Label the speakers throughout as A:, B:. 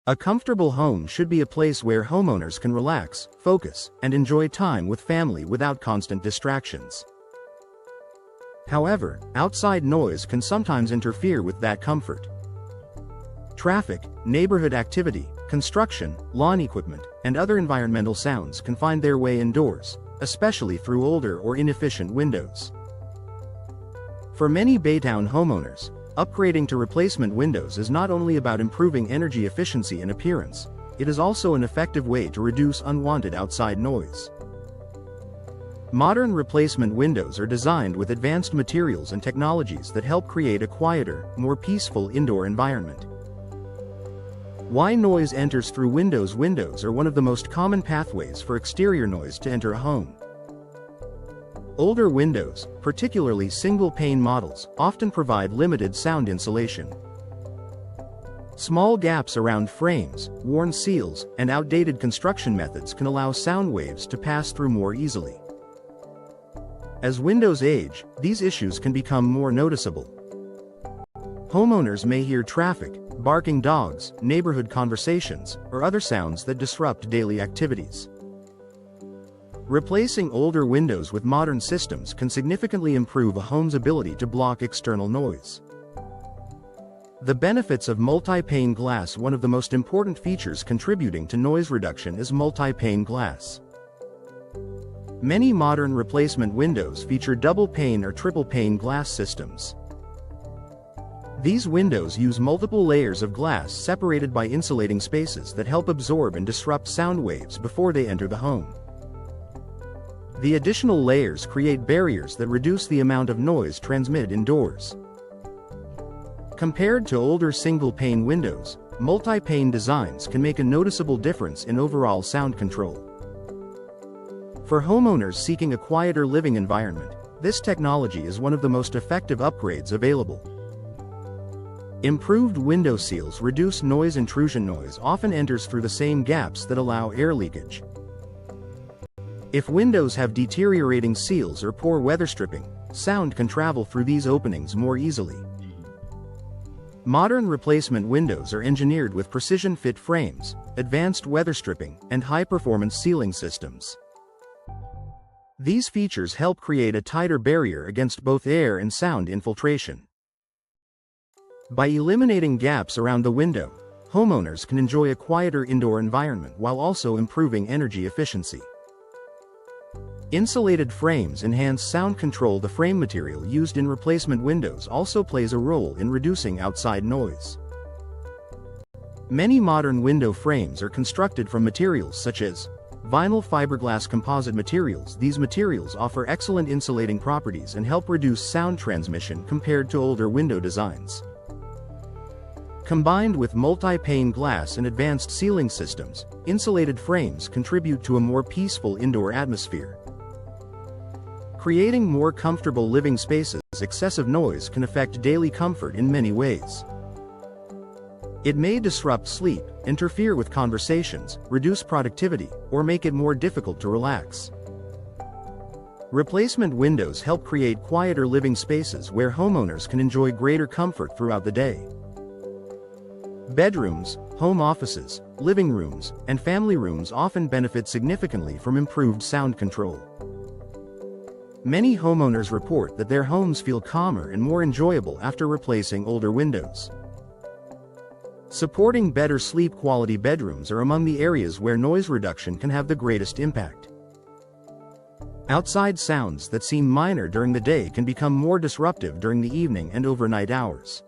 A: A comfortable home should be a place where homeowners can relax, focus, and enjoy time with family without constant distractions. However, outside noise can sometimes interfere with that comfort. Traffic, neighborhood activity, construction, lawn equipment, and other environmental sounds can find their way indoors, especially through older or inefficient windows. For many Baytown homeowners, upgrading to replacement windows is not only about improving energy efficiency and appearance, it is also an effective way to reduce unwanted outside noise. Modern replacement windows are designed with advanced materials and technologies that help create a quieter, more peaceful indoor environment. Why noise enters through windows? Windows are one of the most common pathways for exterior noise to enter a home. Older windows, particularly single-pane models, often provide limited sound insulation. Small gaps around frames, worn seals, and outdated construction methods can allow sound waves to pass through more easily. As windows age, these issues can become more noticeable. Homeowners may hear traffic, barking dogs, neighborhood conversations, or other sounds that disrupt daily activities. Replacing older windows with modern systems can significantly improve a home's ability to block external noise. The benefits of multi-pane glass. One of the most important features contributing to noise reduction is multi-pane glass. Many modern replacement windows feature double-pane or triple-pane glass systems. These windows use multiple layers of glass separated by insulating spaces that help absorb and disrupt sound waves before they enter the home. The additional layers create barriers that reduce the amount of noise transmitted indoors. Compared to older single-pane windows, multi-pane designs can make a noticeable difference in overall sound control. For homeowners seeking a quieter living environment, this technology is one of the most effective upgrades available. Improved window seals reduce noise intrusion. Noise often enters through the same gaps that allow air leakage. If windows have deteriorating seals or poor weather stripping, sound can travel through these openings more easily. Modern replacement windows are engineered with precision-fit frames, advanced weather stripping, and high-performance sealing systems. These features help create a tighter barrier against both air and sound infiltration. By eliminating gaps around the window, homeowners can enjoy a quieter indoor environment while also improving energy efficiency. Insulated frames enhance sound control. The frame material used in replacement windows also plays a role in reducing outside noise. Many modern window frames are constructed from materials such as vinyl fiberglass composite materials. These materials offer excellent insulating properties and help reduce sound transmission compared to older window designs. Combined with multi-pane glass and advanced sealing systems, insulated frames contribute to a more peaceful indoor atmosphere. Creating more comfortable living spaces. Excessive noise can affect daily comfort in many ways. It may disrupt sleep, interfere with conversations, reduce productivity, or make it more difficult to relax. Replacement windows help create quieter living spaces where homeowners can enjoy greater comfort throughout the day. Bedrooms, home offices, living rooms, and family rooms often benefit significantly from improved sound control. Many homeowners report that their homes feel calmer and more enjoyable after replacing older windows. Supporting better sleep quality. Bedrooms are among the areas where noise reduction can have the greatest impact. Outside sounds that seem minor during the day can become more disruptive during the evening and overnight hours.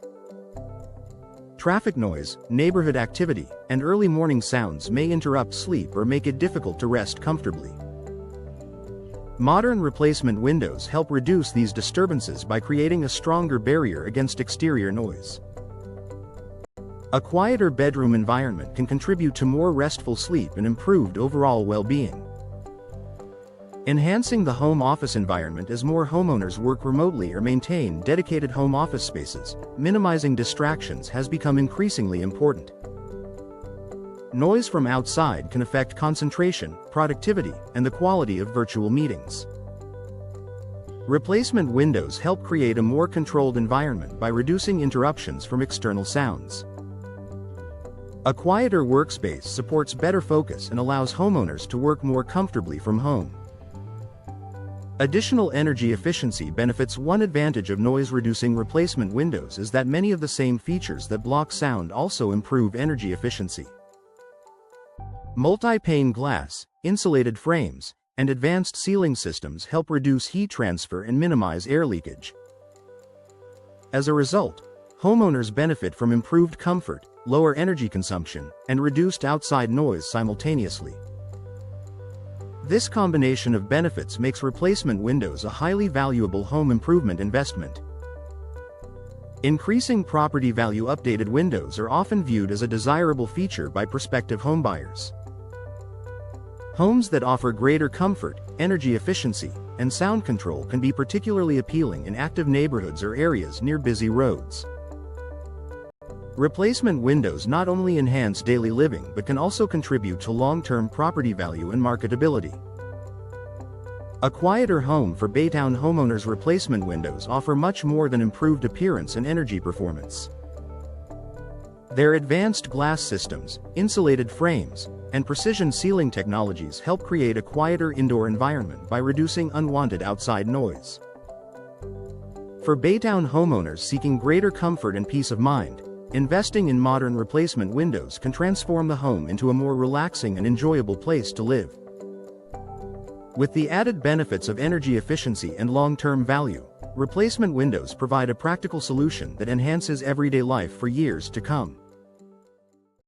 A: Traffic noise, neighborhood activity, and early morning sounds may interrupt sleep or make it difficult to rest comfortably. Modern replacement windows help reduce these disturbances by creating a stronger barrier against exterior noise. A quieter bedroom environment can contribute to more restful sleep and improved overall well-being. Enhancing the home office environment. As more homeowners work remotely or maintain dedicated home office spaces, minimizing distractions has become increasingly important. Noise from outside can affect concentration, productivity, and the quality of virtual meetings. Replacement windows help create a more controlled environment by reducing interruptions from external sounds. A quieter workspace supports better focus and allows homeowners to work more comfortably from home. Additional energy efficiency benefits. One advantage of noise-reducing replacement windows is that many of the same features that block sound also improve energy efficiency. Multi-pane glass, insulated frames, and advanced sealing systems help reduce heat transfer and minimize air leakage. As a result, homeowners benefit from improved comfort, lower energy consumption, and reduced outside noise simultaneously. This combination of benefits makes replacement windows a highly valuable home improvement investment. Increasing property value. Updated windows are often viewed as a desirable feature by prospective homebuyers. Homes that offer greater comfort, energy efficiency, and sound control can be particularly appealing in active neighborhoods or areas near busy roads. Replacement windows not only enhance daily living but can also contribute to long-term property value and marketability. A quieter home for Baytown homeowners. Replacement windows offer much more than improved appearance and energy performance. Their advanced glass systems, insulated frames, and precision sealing technologies help create a quieter indoor environment by reducing unwanted outside noise. For Baytown homeowners seeking greater comfort and peace of mind, investing in modern replacement windows can transform the home into a more relaxing and enjoyable place to live. With the added benefits of energy efficiency and long-term value, replacement windows provide a practical solution that enhances everyday life for years to come.